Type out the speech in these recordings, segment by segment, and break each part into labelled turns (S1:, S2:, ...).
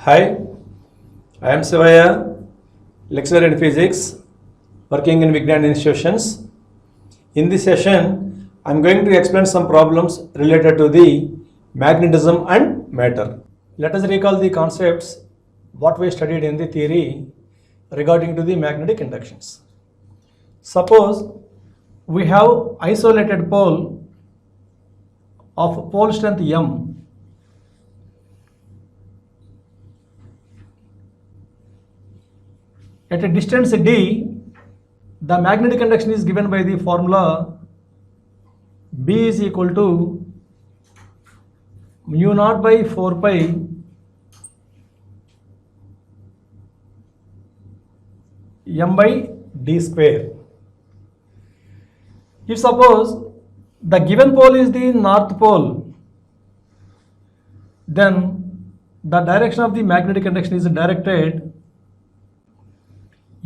S1: Hi, I am Sivaya, lecturer in physics, working in Vignan institutions. In this session, I am going to explain some problems related to the magnetism and matter. Let us recall the concepts what we studied in the theory regarding to the magnetic inductions. Suppose we have isolated pole of pole strength M at a distance d. The magnetic induction is given by the formula B is equal to mu naught by 4 pi m by d square. If suppose the given pole is the north pole, then the direction of the magnetic induction is directed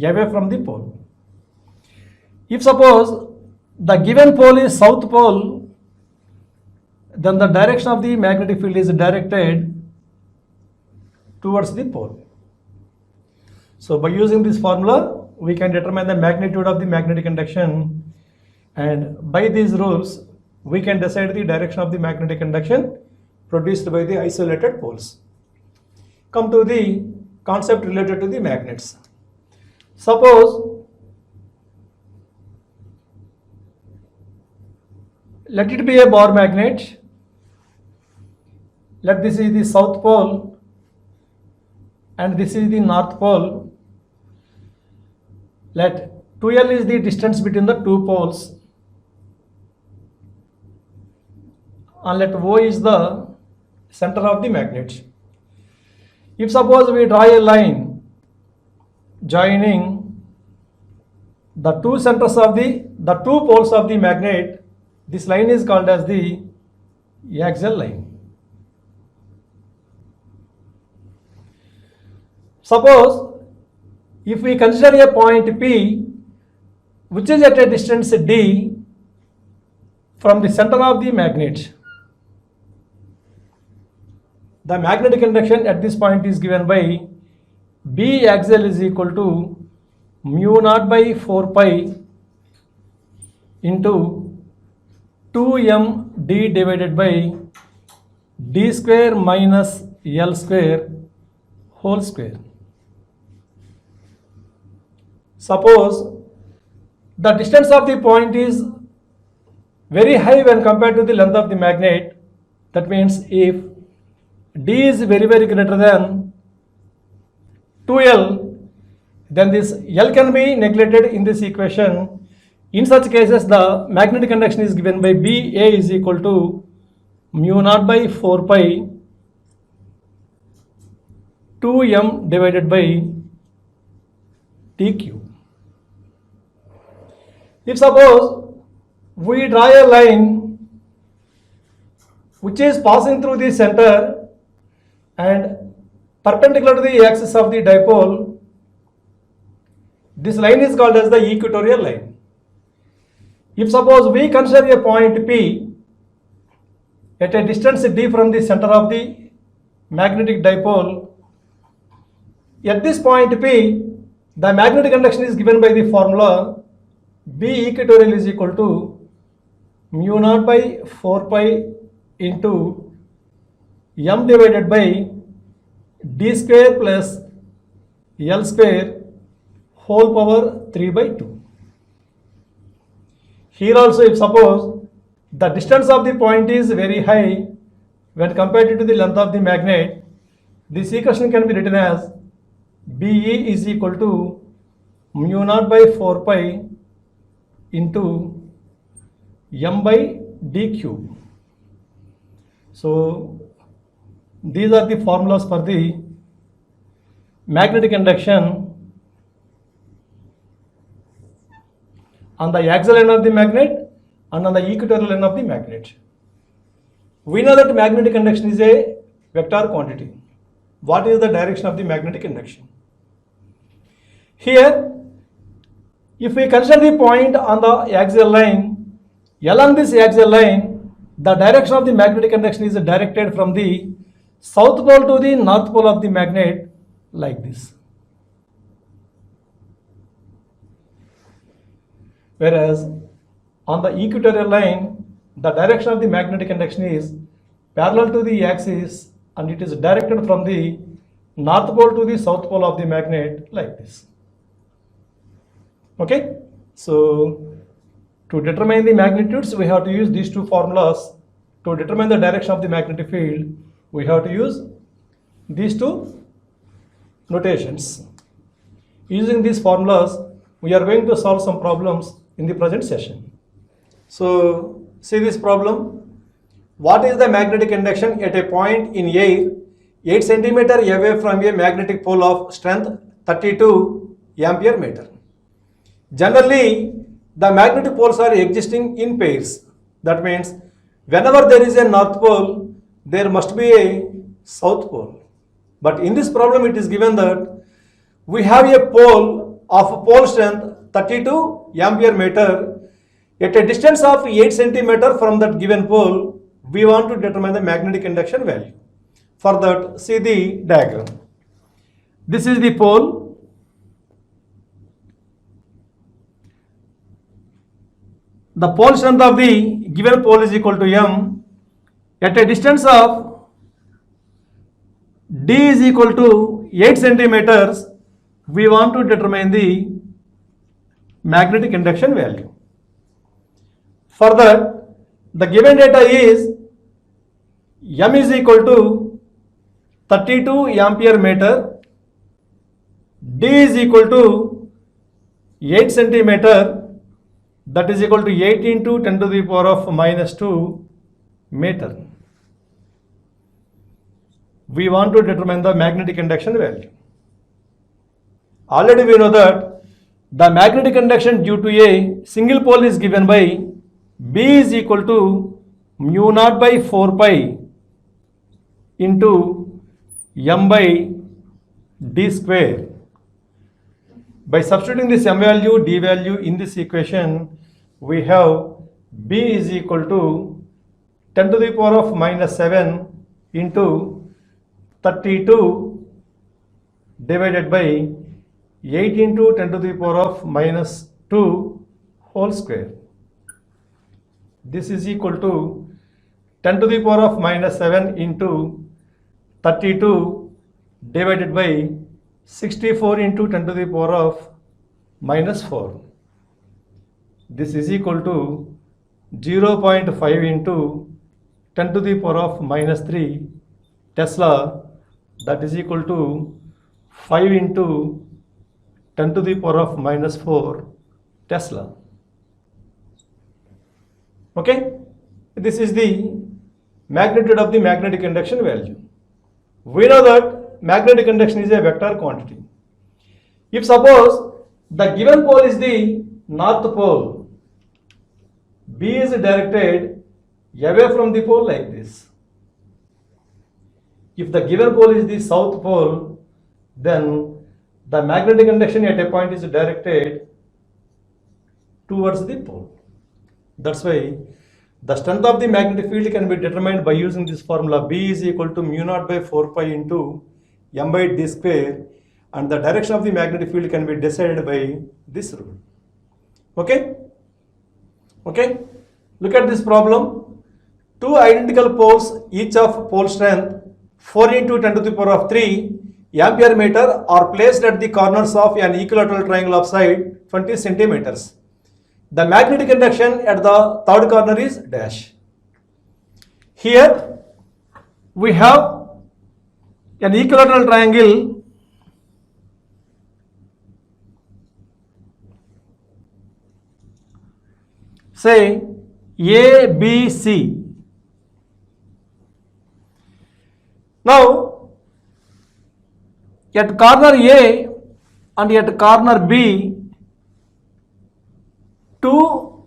S1: away from the pole. If suppose the given pole is south pole, then the direction of the magnetic field is directed towards the pole. So by using this formula, we can determine the magnitude of the magnetic induction, and by these rules, we can decide the direction of the magnetic induction produced by the isolated poles. Come to the concept related to the magnets. Suppose let it be a bar magnet. Let this is the south pole and this is the north pole. Let 2L is the distance between the two poles, and let O is the center of the magnet. If suppose we draw a line joining the two centers of the two poles of the magnet, this line is called as the axial line. Suppose if we consider a point P which is at a distance d from the center of the magnet, the magnetic induction at this point is given by B axial is equal to mu naught by 4 pi into 2m d divided by d square minus L square whole square. Suppose the distance of the point is very high when compared to the length of the magnet. That means if d is very greater than 2L, then this L can be neglected in this equation. In such cases, the magnetic induction is given by BA is equal to mu naught by 4 pi 2m divided by dq. If suppose we draw a line which is passing through the center and perpendicular to the axis of the dipole, this line is called as the equatorial line. If suppose we consider a point P at a distance d from the center of the magnetic dipole, at this point P, the magnetic induction is given by the formula B equatorial is equal to mu naught by 4 pi into m divided by d square plus L square whole power 3 by 2. Here also, if suppose the distance of the point is very high when compared to the length of the magnet, this equation can be written as BE is equal to mu naught by 4 pi into m by d cube. So these are the formulas for the magnetic induction on the axial end of the magnet and on the equatorial end of the magnet. We know that magnetic induction is a vector quantity. What is the direction of the magnetic induction? Here, if we consider the point on the axial line, along this axial line, the direction of the magnetic induction is directed from the south pole to the north pole of the magnet like this. Whereas on the equatorial line, the direction of the magnetic induction is parallel to the axis and it is directed from the north pole to the south pole of the magnet like this. Okay, so to determine the magnitudes, we have to use these two formulas. To determine the direction of the magnetic field, we have to use these two notations. Using these formulas, we are going to solve some problems in the present session. So, see this problem. What is the magnetic induction at a point in air 8 centimeter away from a magnetic pole of strength 32 ampere meter? Generally, the magnetic poles are existing in pairs. That means whenever there is a north pole, there must be a south pole. But in this problem, it is given that we have a pole of pole strength 32 ampere meter at a distance of 8 centimeter from that given pole. We want to determine the magnetic induction value. For that, see the diagram. This is the pole. The pole strength of the given pole is equal to m. At a distance of d is equal to 8 centimeters, we want to determine the magnetic induction value. Further, the given data is m is equal to 32 ampere meter, d is equal to 8 centimeter, that is equal to 8 into 10 to the power of minus 2 meter. We want to determine the magnetic induction value. Already we know that the magnetic induction due to a single pole is given by B is equal to mu naught by 4 pi into m by d square. By substituting this m value, d value in this equation, we have B is equal to 10 to the power of minus 7 into 32 divided by 8 into 10 to the power of minus 2 whole square. This is equal to 10 to the power of minus 7 into 32 divided by 64 into 10 to the power of minus 4. This is equal to 0.5 into 10 to the power of minus 3 Tesla, that is equal to 5 into 10 to the power of minus 4 Tesla. Okay, this is the magnitude of the magnetic induction value. We know that magnetic induction is a vector quantity. If suppose the given pole is the north pole, B is directed away from the pole like this. If the given pole is the south pole, then the magnetic induction at a point is directed towards the pole. That's why the strength of the magnetic field can be determined by using this formula. B is equal to mu naught by 4 pi into m by d square, and the direction of the magnetic field can be decided by this rule. Okay? Okay? Look at this problem. Two identical poles, each of pole strength 4 into 10 to the power of 3 ampere meter, are placed at the corners of an equilateral triangle of side 20 centimeters. The magnetic induction at the third corner is dash. Here we have an equilateral triangle say ABC. Now at corner A and at corner B, two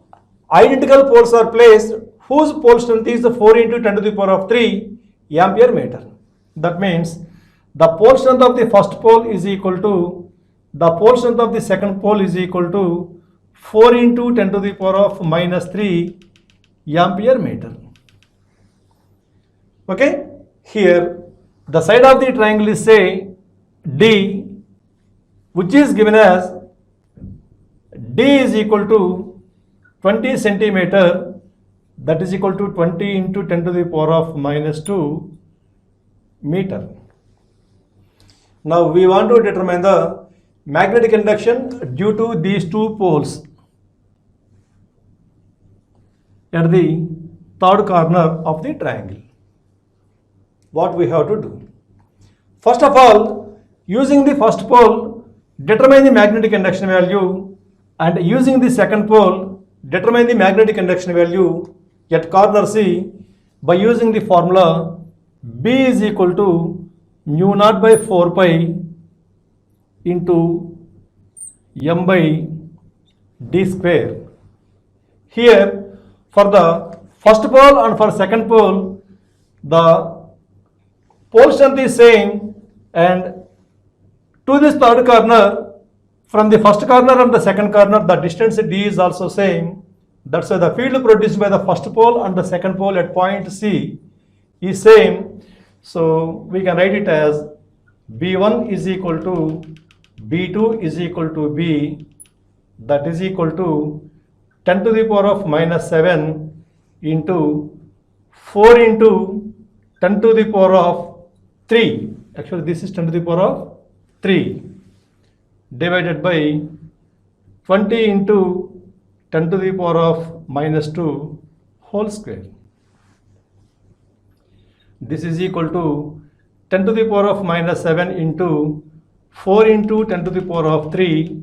S1: identical poles are placed whose pole strength is 4 into 10 to the power of 3 ampere meter. That means the pole strength of the first pole is equal to the pole strength of the second pole is equal to 4 into 10 to the power of minus 3 ampere meter. Okay, here the side of the triangle is say D, which is given as D is equal to 20 centimeter, that is equal to 20 into 10 to the power of minus 2 meter. Now we want to determine the magnetic induction due to these two poles at the third corner of the triangle. What we have to do? First of all, using the first pole, determine the magnetic induction value, and using the second pole, determine the magnetic induction value at corner C by using the formula B is equal to mu naught by 4 pi into m by d square. Here, for the first pole and for second pole, the pole strength is same, and to this third corner, from the first corner and the second corner, the distance d is also same. That's why the field produced by the first pole and the second pole at point C is same. So we can write it as B1 is equal to B2 is equal to B, that is equal to 10 to the power of minus 7 into 4 into 10 to the power of 3. Actually, this is 10 to the power of 3 divided by 20 into 10 to the power of minus 2 whole square. This is equal to 10 to the power of minus 7 into 4 into 10 to the power of 3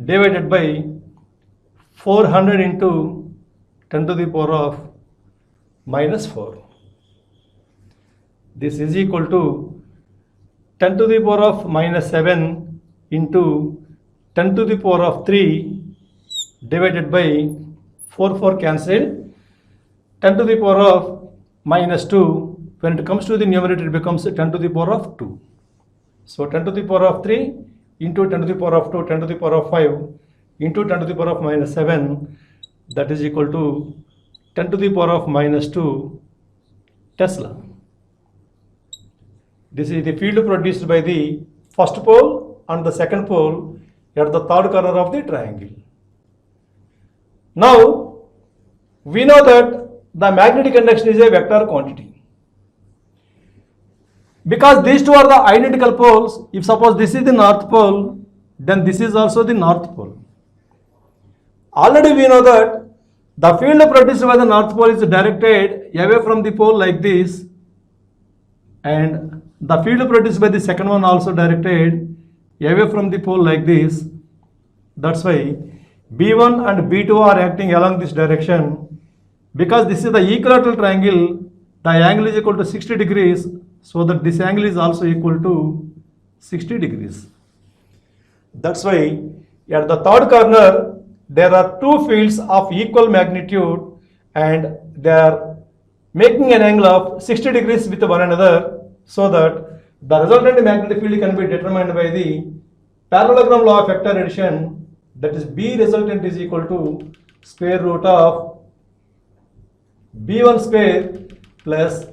S1: divided by 400 into 10 to the power of minus 4. This is equal to 10 to the power of minus 7 into 10 to the power of 3 divided by 4 cancelled, 10 to the power of minus 2. When it comes to the numerator, it becomes 10 to the power of 2. So 10 to the power of 3 into 10 to the power of 2, 10 to the power of 5 into 10 to the power of minus 7, that is equal to 10 to the power of minus 2 Tesla. This is the field produced by the first pole and the second pole at the third corner of the triangle. Now, we know that the magnetic induction is a vector quantity. Because these two are the identical poles, if suppose this is the north pole, then this is also the north pole. Already we know that the field produced by the north pole is directed away from the pole like this, and the field produced by the second one also directed away from the pole like this. That's why B1 and B2 are acting along this direction. Because this is the equilateral triangle, the angle is equal to 60 degrees, so that this angle is also equal to 60 degrees. That's why at the third corner, there are two fields of equal magnitude and they are making an angle of 60 degrees with one another, so that the resultant magnetic field can be determined by the parallelogram law of vector addition, that is B resultant is equal to square root of B1 square plus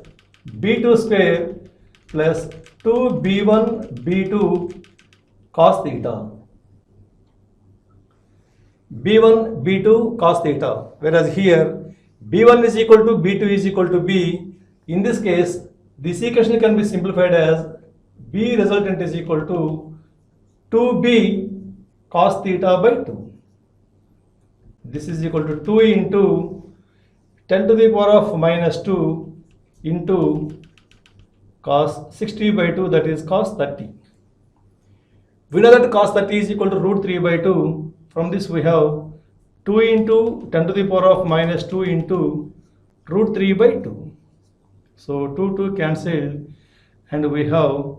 S1: B2 square plus 2B1 B2 cos theta. B1 B2 cos theta, whereas here B1 is equal to B2 is equal to B. In this case, this equation can be simplified as B resultant is equal to 2B cos theta by 2. This is equal to 2 into 10 to the power of minus 2 into cos 60 by 2, that is cos 30. We know that cos 30 is equal to root 3 by 2. From this we have 2 into 10 to the power of minus 2 into root 3 by 2. So 2 cancelled, and we have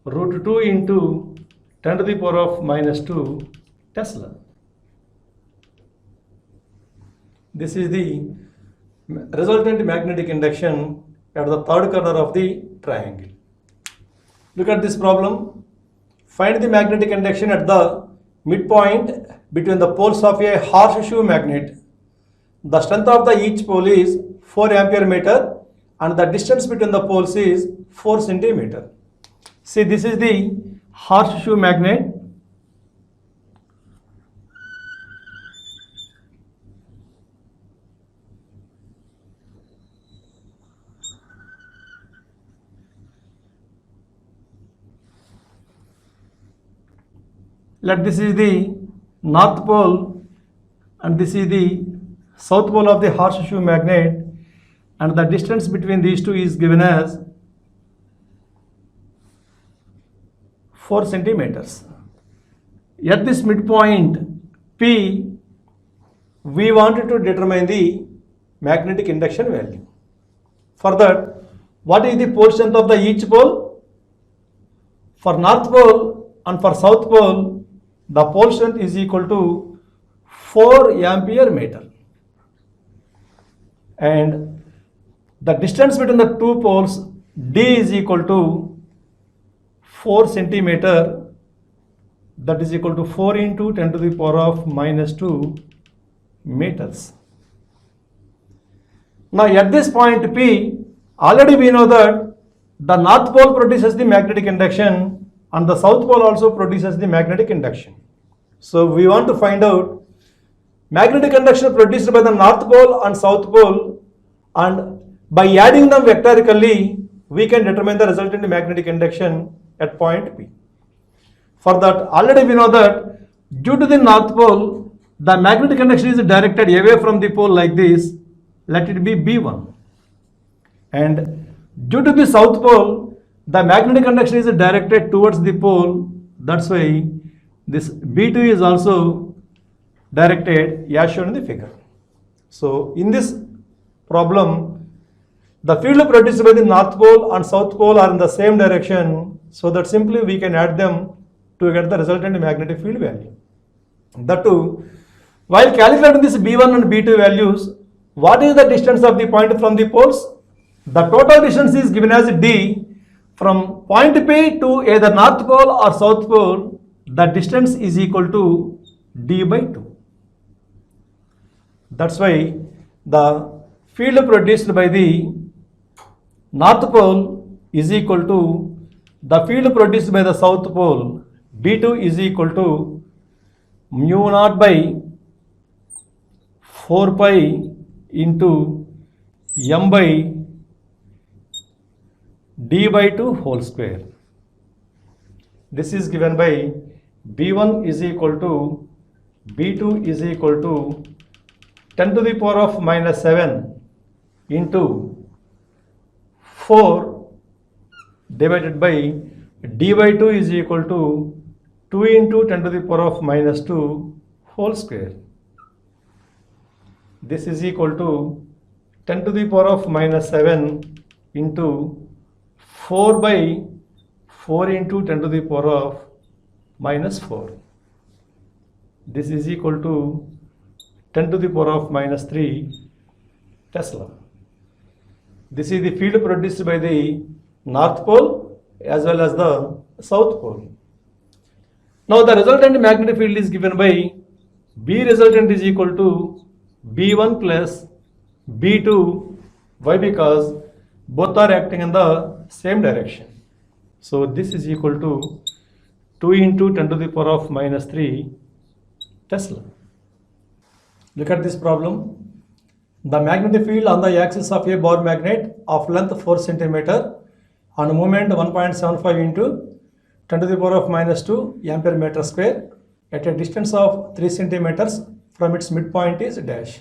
S1: root 2 into 10 to the power of minus 2 Tesla. This is the resultant magnetic induction at the third corner of the triangle. Look at this problem. Find the magnetic induction at the midpoint between the poles of a horseshoe magnet. The strength of the each pole is 4 ampere meter and the distance between the poles is 4 centimeter. See, this is the horseshoe magnet. Let this is the north pole and this is the south pole of the horseshoe magnet, and the distance between these two is given as 4 centimeters. At this midpoint P, we wanted to determine the magnetic induction value. For that, what is the pole strength of the each pole? For north pole and for south pole, the pole strength is equal to 4 ampere meter, and the distance between the two poles D is equal to 4 centimeter, that is equal to 4 into 10 to the power of minus 2 meters. Now at this point P, already we know that the north pole produces the magnetic induction and the south pole also produces the magnetic induction. So we want to find out magnetic induction produced by the north pole and south pole, and by adding them vectorically we can determine the resultant magnetic induction at point P. For that, already we know that due to the north pole, the magnetic induction is directed away from the pole like this, let it be B1, and due to the south pole, the magnetic induction is directed towards the pole, that's why this B2 is also directed as shown in the figure. So in this problem, the field produced by the north pole and south pole are in the same direction, so that simply we can add them to get the resultant magnetic field value. That too, while calculating this B1 and B2 values, what is the distance of the point from the poles? The total distance is given as D. From point P to either north pole or south pole, the distance is equal to D by 2. That's why the field produced by the north pole is equal to the field produced by the south pole, B2 is equal to mu naught by 4 pi into m by d by 2 whole square. This is given by B1 is equal to B2 is equal to 10 to the power of minus 7 into 4 divided by d by 2 is equal to 2 into 10 to the power of minus 2 whole square. This is equal to 10 to the power of minus 7 into 4 by 4 into 10 to the power of minus 4. This is equal to 10 to the power of minus 3 Tesla. This is the field produced by the north pole as well as the south pole. Now the resultant magnetic field is given by B resultant is equal to B1 plus B2. Why? Because both are acting in the same direction. So this is equal to 2 into 10 to the power of minus 3 Tesla. Look at this problem. The magnetic field on the axis of a bar magnet of length 4 centimeter and moment 1.75 into 10 to the power of minus 2 ampere meter square at a distance of 3 centimeters from its midpoint is dash.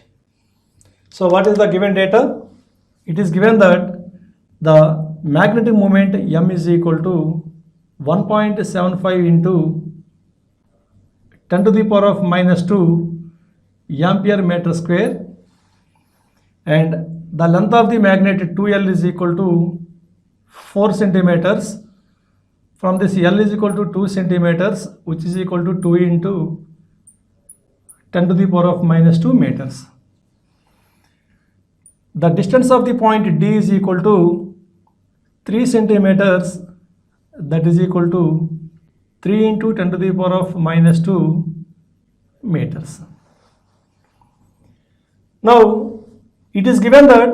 S1: So what is the given data? It is given that the magnetic moment M is equal to 1.75 into 10 to the power of minus 2 ampere meter square, and the length of the magnet 2L is equal to 4 centimeters. From this L is equal to 2 centimeters, which is equal to 2 into 10 to the power of minus 2 meters. The distance of the point D is equal to 3 centimeters, that is equal to 3 into 10 to the power of minus 2 meters. Now it is given that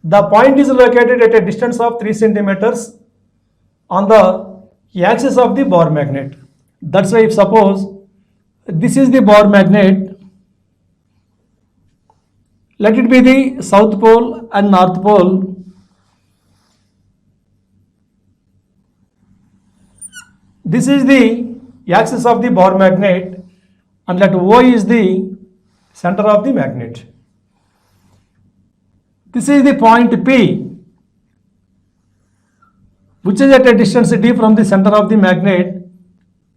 S1: The point is located at a distance of 3 centimeters on the axis of the bar magnet. That's why if suppose this is the bar magnet, let it be the south pole and north pole. This is the axis of the bar magnet and let O is the center of the magnet. This is the point P, which is at a distance d from the center of the magnet.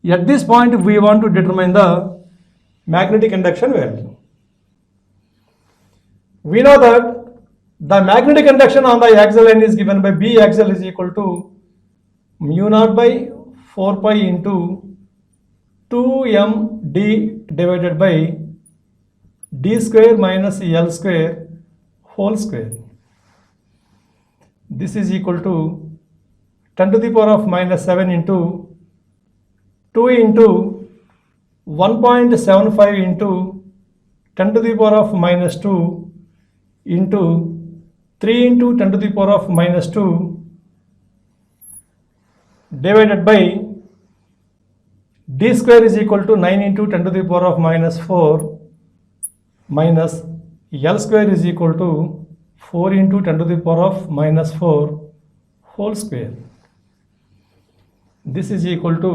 S1: At this point we want to determine the magnetic induction value. We know that the magnetic induction on the axial line is given by B axial is equal to mu naught by 4 pi into 2md divided by d square minus L square whole square. This is equal to 10 to the power of minus 7 into 2 into 1.75 into 10 to the power of minus 2 into 3 into 10 to the power of minus 2 divided by d square is equal to 9 into 10 to the power of minus 4 minus L square is equal to 4 into 10 to the power of minus 4 whole square. This is equal to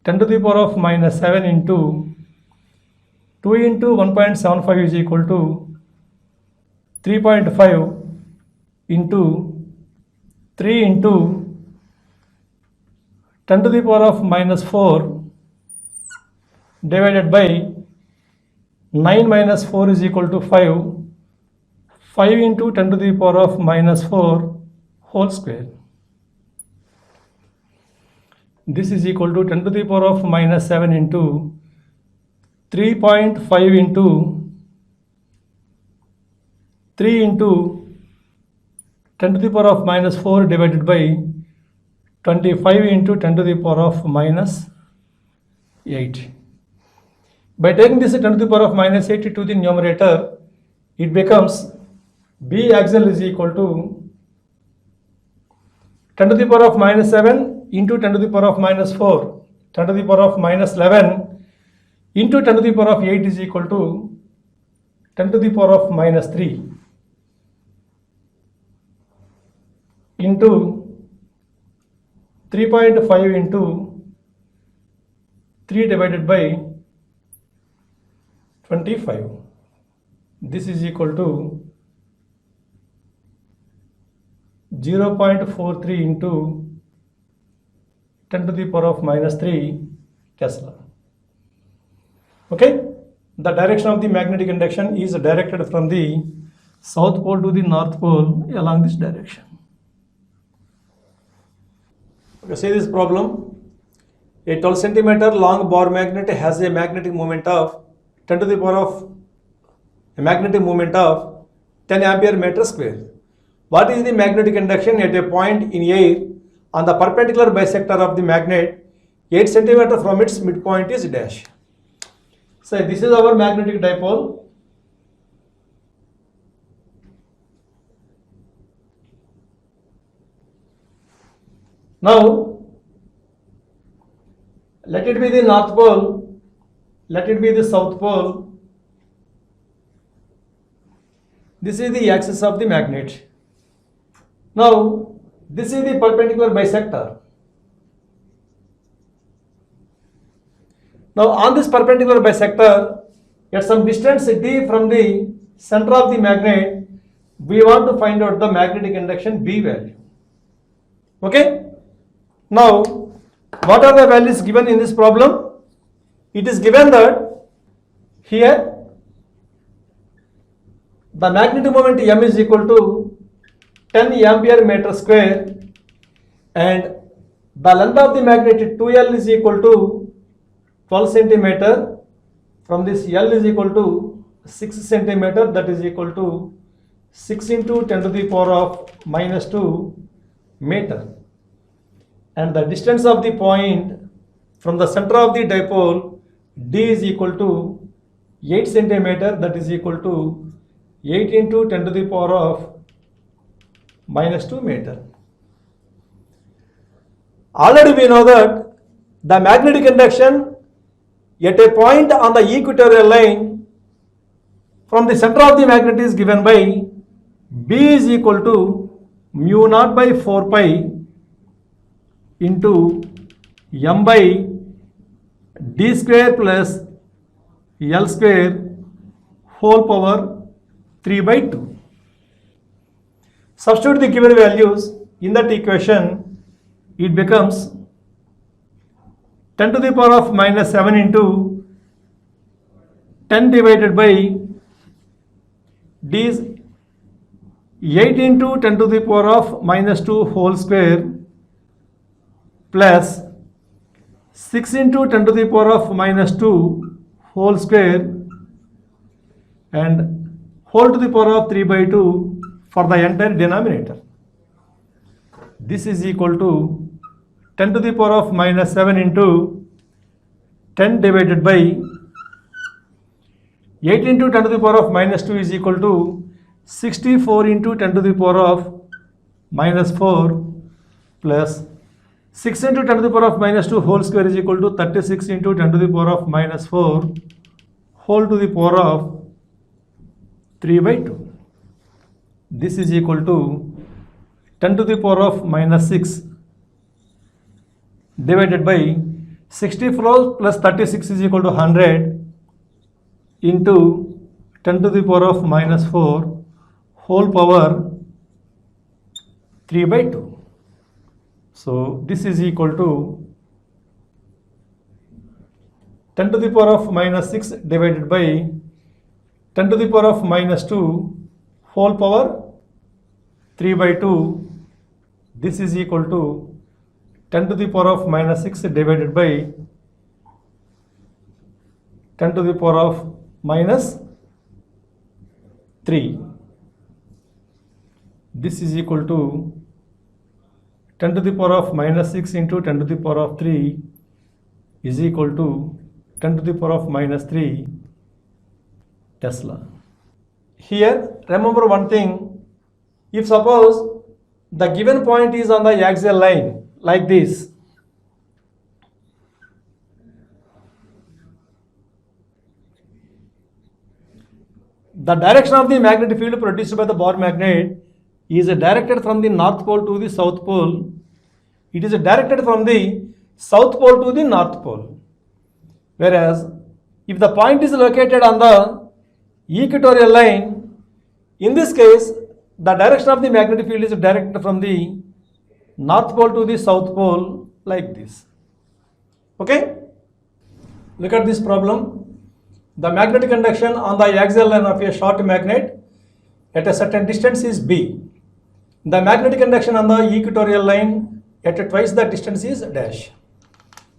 S1: 10 to the power of minus 7 into 2 into 1.75 is equal to 3.5 into 3 into 10 to the power of minus 4 divided by 9 minus 4 is equal to 5. 5 into 10 to the power of minus 4 whole square. This is equal to 10 to the power of minus 7 into 3.5 into 3 into 10 to the power of minus 4 divided by 25 into 10 to the power of minus 8. By taking this 10 to the power of minus 8 to the numerator, it becomes B axial is equal to 10 to the power of minus 7 into 10 to the power of minus 4, 10 to the power of minus 11 into 10 to the power of 8 is equal to 10 to the power of minus 3 into 3.5 into 3 divided by 25. This is equal to 0.43 into 10 to the power of minus 3 Tesla. Okay, the direction of the magnetic induction is directed from the south pole to the north pole along this direction. Okay, see this problem. A 12 centimeter long bar magnet has a magnetic moment of 10 to the power of 10 ampere meter square. What is the magnetic induction at a point in air on the perpendicular bisector of the magnet 8 centimeter from its midpoint is dash. So this is our magnetic dipole. Now let it be the north pole, let it be the south pole. This is the axis of the magnet. Now this is the perpendicular bisector. Now on this perpendicular bisector, at some distance d from the center of the magnet, we want to find out the magnetic induction B value. Okay? Now what are the values given in this problem? It is given that here the magnetic moment M is equal to 10 ampere meter square and the length of the magnet 2L is equal to 12 centimeter. From this L is equal to 6 centimeter, that is equal to 6 into 10 to the power of minus 2 meter. And the distance of the point from the center of the dipole D is equal to 8 centimeter, that is equal to 8 into 10 to the power of minus 2 meter. Already we know that the magnetic induction at a point on the equatorial line from the center of the magnet is given by B is equal to mu naught by 4 pi into m by d square plus L square whole power 3 by 2. Substitute the given values in that equation. It becomes 10 to the power of minus 7 into 10 divided by d is 8 into 10 to the power of minus 2 whole square plus 6 into 10 to the power of minus 2 whole square and whole to the power of 3 by 2 for the entire denominator. This is equal to 10 to the power of minus 7 into 10 divided by 8 into 10 to the power of minus 2 is equal to 64 into 10 to the power of minus 4 plus 6 into 10 to the power of minus 2 whole square is equal to 36 into 10 to the power of minus 4 whole to the power of 3 by 2. This is equal to 10 to the power of minus 6 divided by 64 plus 36 is equal to 100 into 10 to the power of minus 4 whole power 3 by 2. So this is equal to 10 to the power of minus 6 divided by 10 to the power of minus 2 whole power 3 by 2. This is equal to 10 to the power of minus 6 divided by 10 to the power of minus 3. This is equal to 10 to the power of minus 6 into 10 to the power of 3 is equal to 10 to the power of minus 3 Tesla. Here remember one thing, if suppose the given point is on the axial line like this, the direction of the magnetic field produced by the bar magnet is directed from the north pole to the south pole. It is directed from the south pole to the north pole. Whereas if the point is located on the equatorial line, in this case the direction of the magnetic field is directed from the north pole to the south pole like this. Okay? Look at this problem. The magnetic induction on the axial line of a short magnet at a certain distance is B. The magnetic induction on the equatorial line at twice the distance is dash.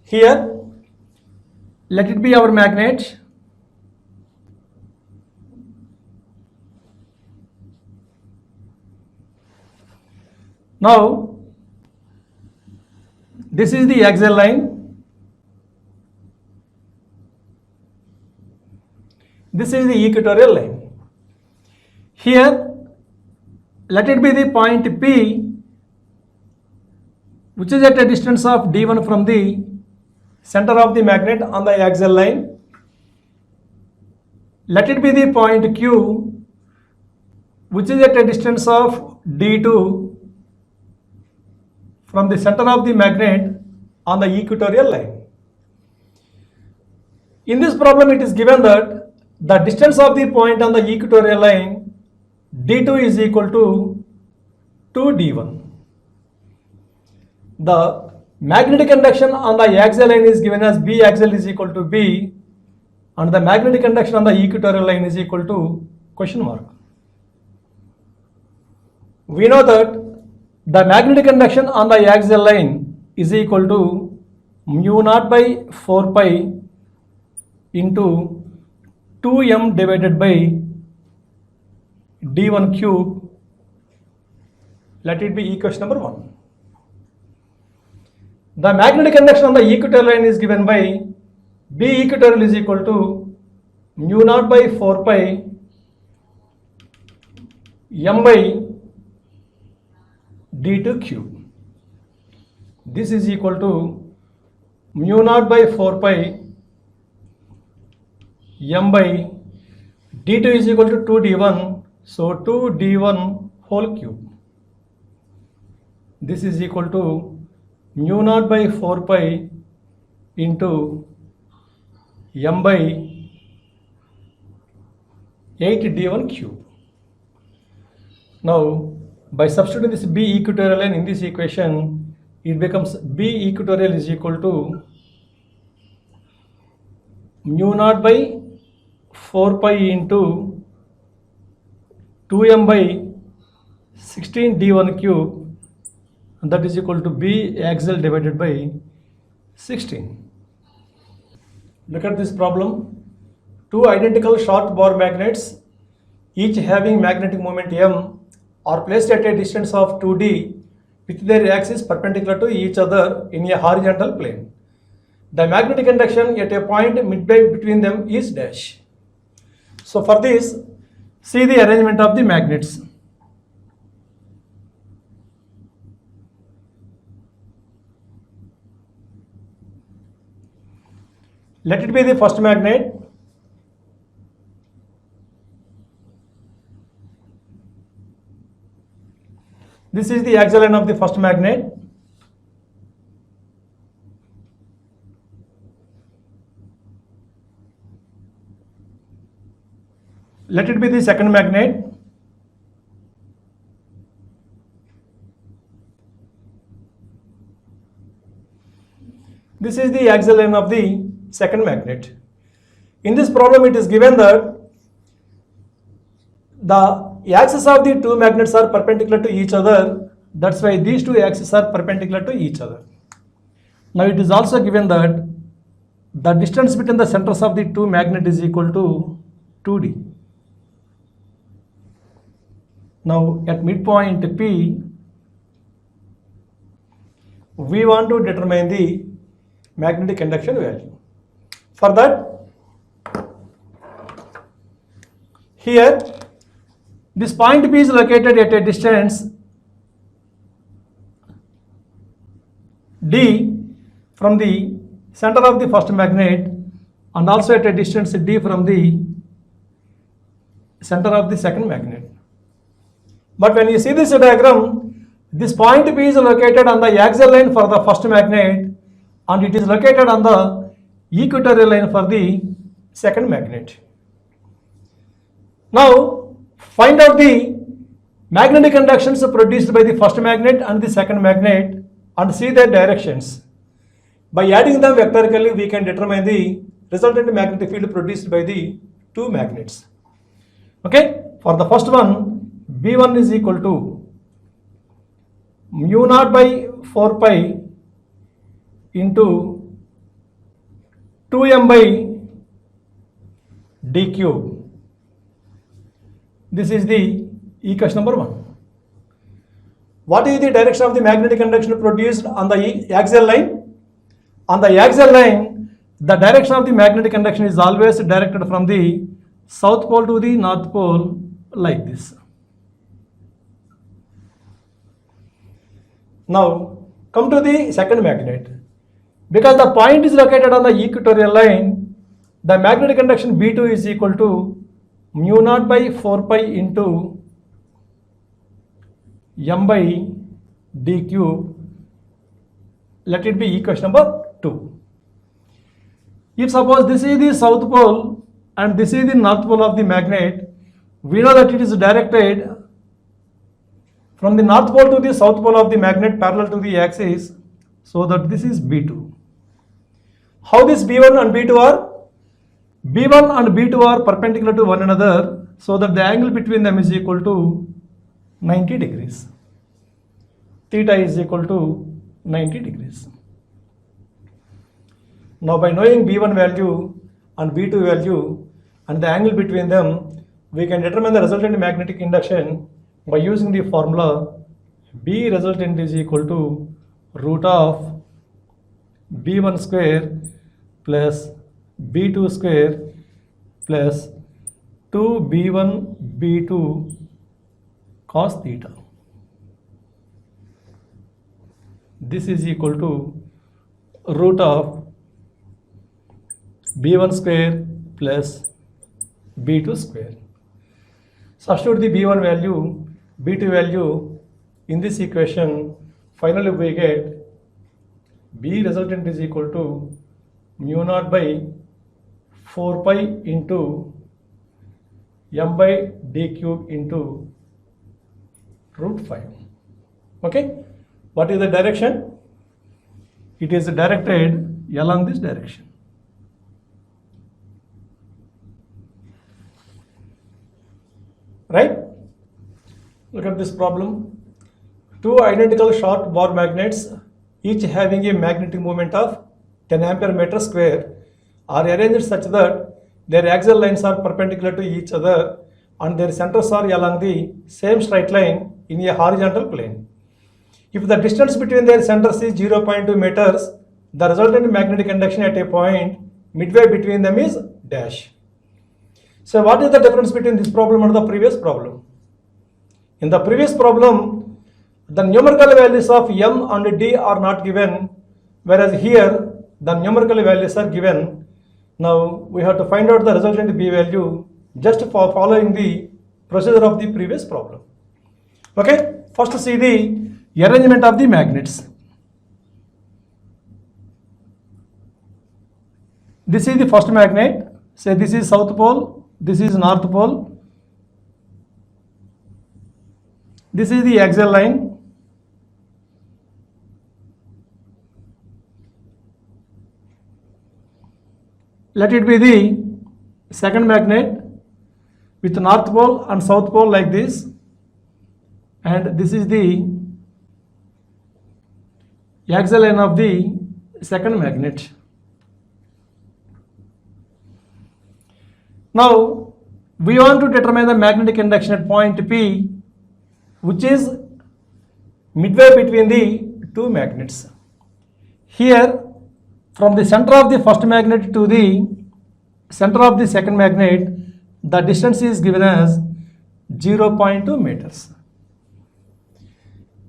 S1: Here, let it be our magnet. Now, this is the axial line. This is the equatorial line. Here, let it be the point P, which is at a distance of d1 from the center of the magnet on the axial line. Let it be the point Q, which is at a distance of d2 from the center of the magnet on the equatorial line. In this problem, it is given that the distance of the point on the equatorial line d2 is equal to 2d1. The magnetic induction on the axial line is given as B axial is equal to B, and the magnetic induction on the equatorial line is equal to question mark. We know that the magnetic induction on the axial line is equal to mu naught by 4 pi into 2m divided by d1 cube. Let it be equation number 1. The magnetic induction on the equatorial line is given by B equatorial is equal to mu naught by 4 pi m by d2 cube. This is equal to mu naught by 4 pi m by d2 is equal to 2d1, so 2d1 whole cube. This is equal to mu naught by 4 pi into m by 8d1 cube. Now by substituting this b equatorial line in this equation, it becomes b equatorial is equal to mu naught by 4 pi into 2m by 16d1 cube, and that is equal to b axial divided by 16. Look at this problem. Two identical short bar magnets, each having magnetic moment m, are placed at a distance of 2d with their axis perpendicular to each other in a horizontal plane. The magnetic induction at a point midway between them is dash. So for this, see the arrangement of the magnets. Let it be the first magnet. This is the axial line of the first magnet. Let it be the second magnet. This is the axial line of the second magnet. In this problem, it is given that the axes of the two magnets are perpendicular to each other. That's why these two axes are perpendicular to each other. Now it is also given that the distance between the centers of the two magnets is equal to 2d. Now at midpoint P, we want to determine the magnetic induction value. For that, here this point P is located at a distance d from the center of the first magnet and also at a distance d from the center of the second magnet. But when you see this diagram, this point P is located on the axial line for the first magnet and it is located on the equatorial line for the second magnet. Now find out the magnetic inductions produced by the first magnet and the second magnet and see their directions. By adding them vectorically, we can determine the resultant magnetic field produced by the two magnets. Okay, for the first one, B1 is equal to mu naught by 4 pi into 2m by d cube. This is the equation number 1. What is the direction of the magnetic induction produced on the axial line? On the axial line, the direction of the magnetic induction is always directed from the south pole to the north pole like this. Now come to the second magnet. Because the point is located on the equatorial line, the magnetic induction B2 is equal to mu naught by 4 pi into m by d cube. Let it be equation number 2. If suppose this is the south pole and this is the north pole of the magnet, we know that it is directed from the north pole to the south pole of the magnet parallel to the axis, so that this is B2. How this B1 and B2 are? B1 and B2 are perpendicular to one another, so that the angle between them is equal to 90 degrees. Theta is equal to 90 degrees. Now by knowing B1 value and B2 value and the angle between them, we can determine the resultant magnetic induction by using the formula B resultant is equal to root of B1 square plus B2 square plus 2B1 B2 cos theta. this is equal to root of b1 square plus b2 square. Substitute the b1 value, b2 value in this equation. Finally we get b resultant is equal to mu naught by 4 pi into m by d cube into root 5. Okay, what is the direction? It is directed along this direction. Right? Look at this problem. Two identical short bar magnets, each having a magnetic moment of 10 ampere meter square, are arranged such that their axial lines are perpendicular to each other and their centers are along the same straight line in a horizontal plane. If the distance between their centers is 0.2 meters, the resultant magnetic induction at a point midway between them is dash. So what is the difference between this problem and the previous problem? In the previous problem, the numerical values of m and d are not given, whereas here the numerical values are given. Now we have to find out the resultant b value just for following the procedure of the previous problem. Okay, first see the arrangement of the magnets. This is the first magnet. Say this is south pole, this is north pole. This is the axial line. Let it be the second magnet with north pole and south pole like this, and this is the axial line of the second magnet. Now we want to determine the magnetic induction at point P, which is midway between the two magnets. Here, from the center of the first magnet to the center of the second magnet, the distance is given as 0.2 meters.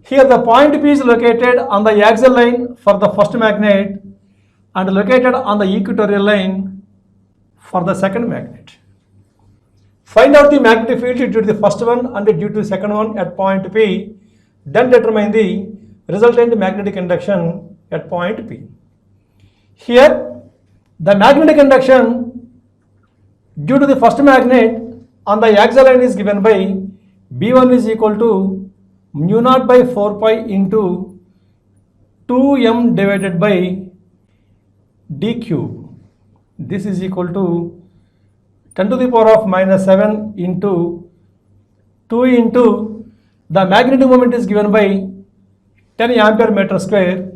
S1: Here the point P is located on the axial line for the first magnet and located on the equatorial line for the second magnet. Find out the magnetic field due to the first one and due to the second one at point P, then determine the resultant magnetic induction at point P. Here, the magnetic induction due to the first magnet on the axial line is given by B1 is equal to mu naught by 4 pi into 2m divided by d cube. This is equal to 10 to the power of minus 7 into 2 into the magnetic moment is given by 10 ampere meter square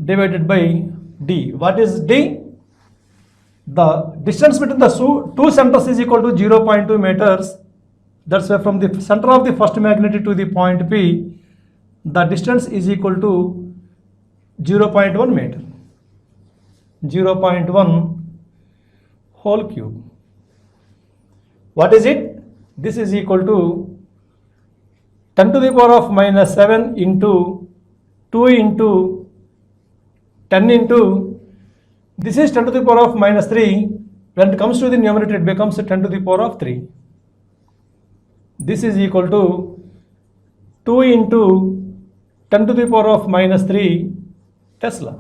S1: divided by d. What is d? The distance between the two centers is equal to 0.2 meters. That's why from the center of the first magnet to the point P, the distance is equal to 0.1 meter. 0.1 whole cube. What is it? This is equal to 10 to the power of minus 7 into 2 into 10 into, this is 10 to the power of minus 3. When it comes to the numerator, it becomes 10 to the power of 3. This is equal to 2 into 10 to the power of minus 3 Tesla.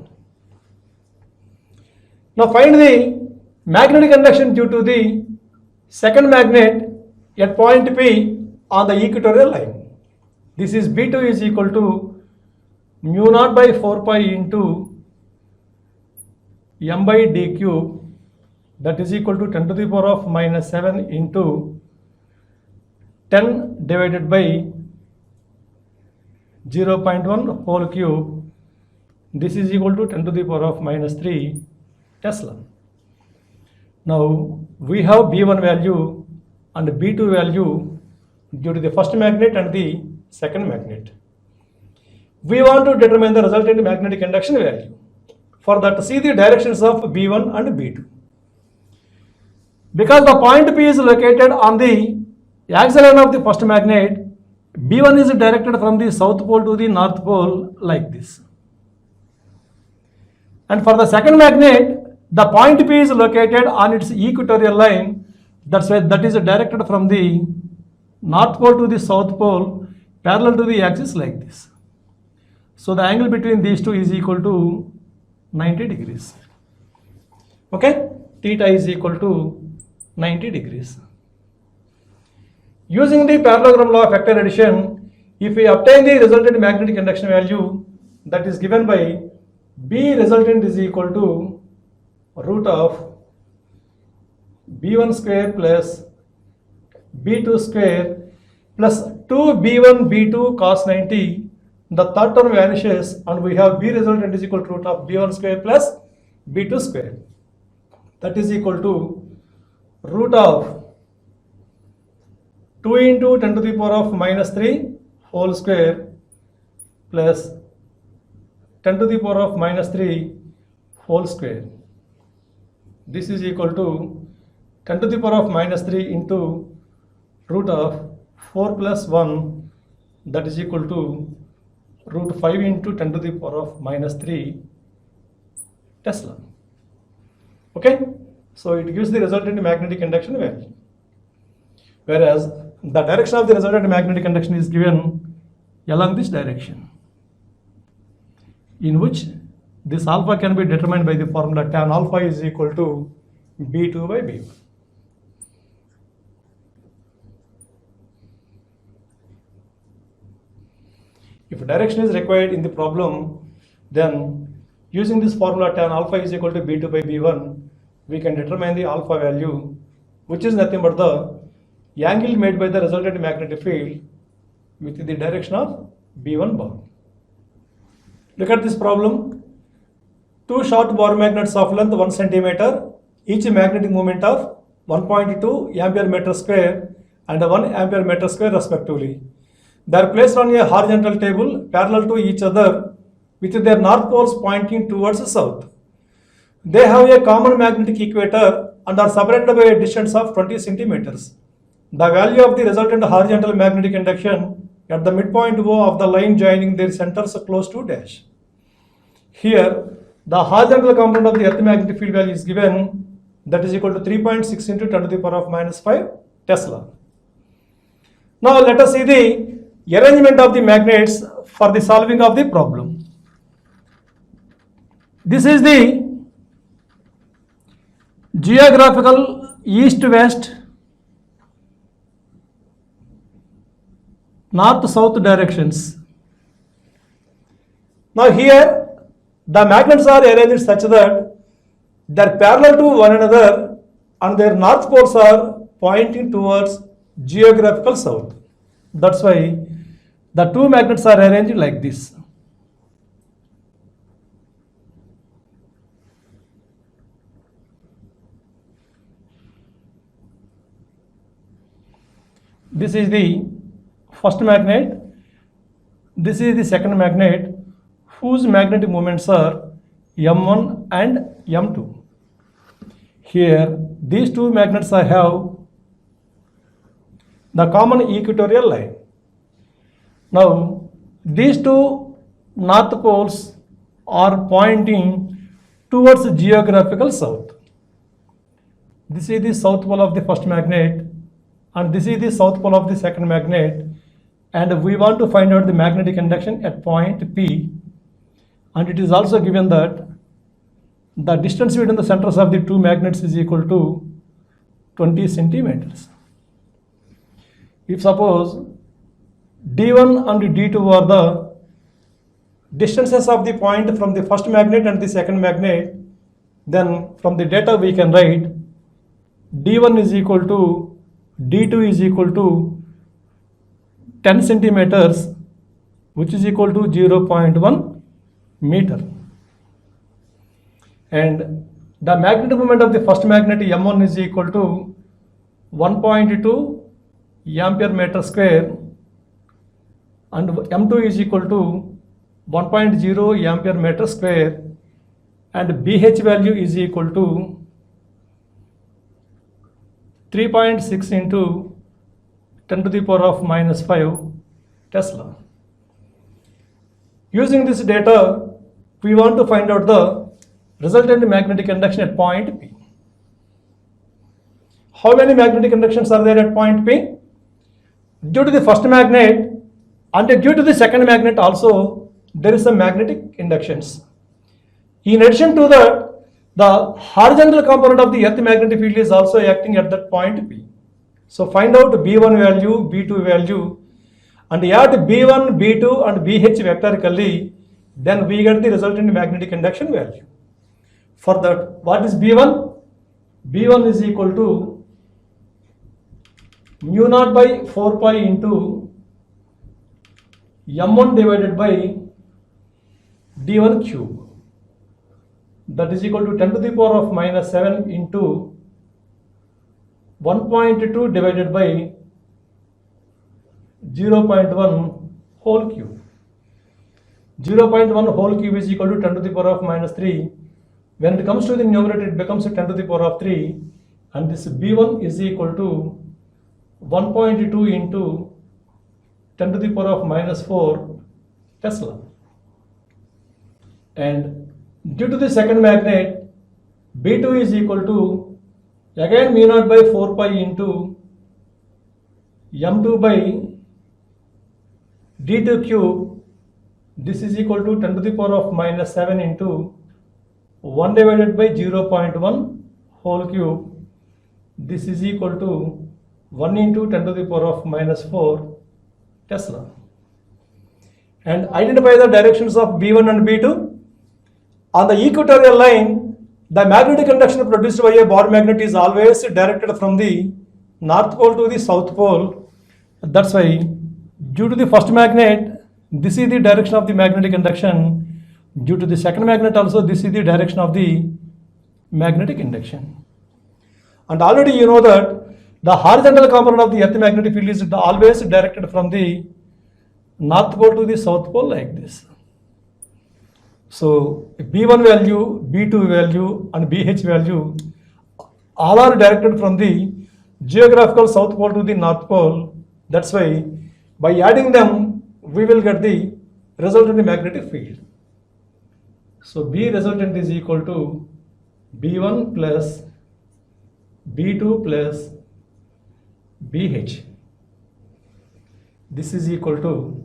S1: Now find the magnetic induction due to the second magnet at point P on the equatorial line. This is B2 is equal to mu naught by 4 pi into m by d cube, that is equal to 10 to the power of minus 7 into 10 divided by 0.1 whole cube. This is equal to 10 to the power of minus 3 Tesla. Now we have B1 value and B2 value due to the first magnet and the second magnet. We want to determine the resultant magnetic induction value. For that, see the directions of B1 and B2. Because the point P is located on the axial line of the first magnet, B1 is directed from the south pole to the north pole like this. And for the second magnet, the point P is located on its equatorial line. That's why that is directed from the north pole to the south pole parallel to the axis like this. So the angle between these two is equal to 90 degrees. Okay, theta is equal to 90 degrees. Using the parallelogram law of vector addition, if we obtain the resultant magnetic induction value, that is given by B resultant is equal to root of B1 square plus B2 square plus 2B1 B2 cos 90. The third term vanishes and we have B resultant is equal to root of B1 square plus B2 square. That is equal to root of 2 into 10 to the power of minus 3 whole square plus 10 to the power of minus 3 whole square. This is equal to 10 to the power of minus 3 into root of 4 plus 1, that is equal to root 5 into 10 to the power of minus 3 Tesla. Okay, so it gives the resultant magnetic induction value. Whereas the direction of the resultant magnetic induction is given along this direction, in which this alpha can be determined by the formula tan alpha is equal to B2 by B1. If direction is required in the problem, then using this formula tan alpha is equal to B2 by B1, we can determine the alpha value, which is nothing but the angle made by the resultant magnetic field with the direction of B1 bar. Look at this problem. Two short bar magnets of length 1 centimeter, each magnetic moment of 1.2 ampere meter square and 1 ampere meter square respectively. They are placed on a horizontal table parallel to each other with their north poles pointing towards the south. They have a common magnetic equator and are separated by a distance of 20 centimeters. The value of the resultant horizontal magnetic induction at the midpoint O of the line joining their centers close to dash. Here, the horizontal component of the earth magnetic field value is given, that is equal to 3.6 into 10 to the power of minus 5 Tesla. Now let us see the arrangement of the magnets for the solving of the problem. This is the geographical east-west, north-south directions. Now here the magnets are arranged such that they are parallel to one another and their north poles are pointing towards geographical south. That's why the two magnets are arranged like this. This is the first magnet, this is the second magnet, whose magnetic moments are M1 and M2. Here, these two magnets have the common equatorial line. Now, these two north poles are pointing towards geographical south. This is the south pole of the first magnet and this is the south pole of the second magnet, and we want to find out the magnetic induction at point P, and it is also given that the distance between the centers of the two magnets is equal to 20 centimeters. If suppose D1 and D2 are the distances of the point from the first magnet and the second magnet, then from the data we can write D1 is equal to D2 is equal to 10 centimeters, which is equal to 0.1 meter. And the magnetic moment of the first magnet M1 is equal to 1.2 ampere meter square and M2 is equal to 1.0 ampere meter square, and BH value is equal to 3.6 into 10 to the power of minus 5 Tesla. Using this data, we want to find out the resultant magnetic induction at point P. How many magnetic inductions are there at point P? Due to the first magnet and due to the second magnet also, there is some magnetic inductions. In addition to that, the horizontal component of the earth magnetic field is also acting at that point P. So find out B1 value, B2 value, and add B1, B2 and BH vectorically, then we get the resultant magnetic induction value. For that, what is B1? B1 is equal to mu naught by 4 pi into M1 divided by D1 cube. That is equal to 10 to the power of minus 7 into 1.2 divided by 0.1 whole cube. 0.1 whole cube is equal to 10 to the power of minus 3. When it comes to the numerator, it becomes 10 to the power of 3, and this B1 is equal to 1.2 into 10 to the power of minus 4 Tesla. And due to the second magnet, B2 is equal to again mu naught by 4 pi into M2 by D2 cube. This is equal to 10 to the power of minus 7 into 1 divided by 0.1 whole cube. This is equal to 1 into 10 to the power of minus 4 Tesla. And identify the directions of B1 and B2. On the equatorial line, the magnetic induction produced by a bar magnet is always directed from the north pole to the south pole. That's why, due to the first magnet, this is the direction of the magnetic induction. Due to the second magnet also, this is the direction of the magnetic induction. And already you know that the horizontal component of the earth magnetic field is always directed from the north pole to the south pole like this. So B1 value, B2 value and BH value all are directed from the geographical south pole to the north pole. That's why by adding them we will get the resultant magnetic field. So B resultant is equal to B1 plus B2 plus BH. This is equal to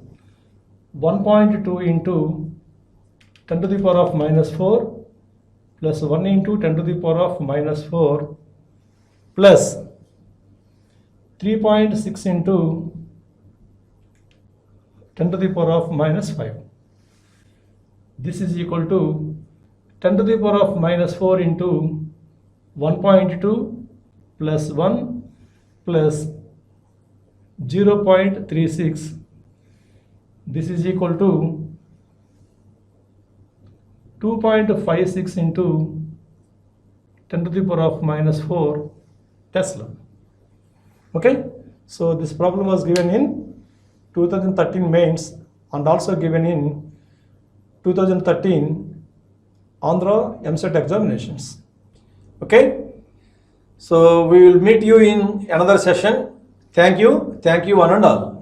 S1: 1.2 into 10 to the power of minus 4 plus 1 into 10 to the power of minus 4 plus 3.6 into 10 to the power of minus 5. This is equal to 10 to the power of minus 4 into 1.2 plus 1 plus 0.36. This is equal to 2.56 into 10 to the power of minus 4 Tesla. Okay, so this problem was given in 2013 mains and also given in 2013 Andhra MCET examinations. Okay, so we will meet you in another session. Thank you one and all.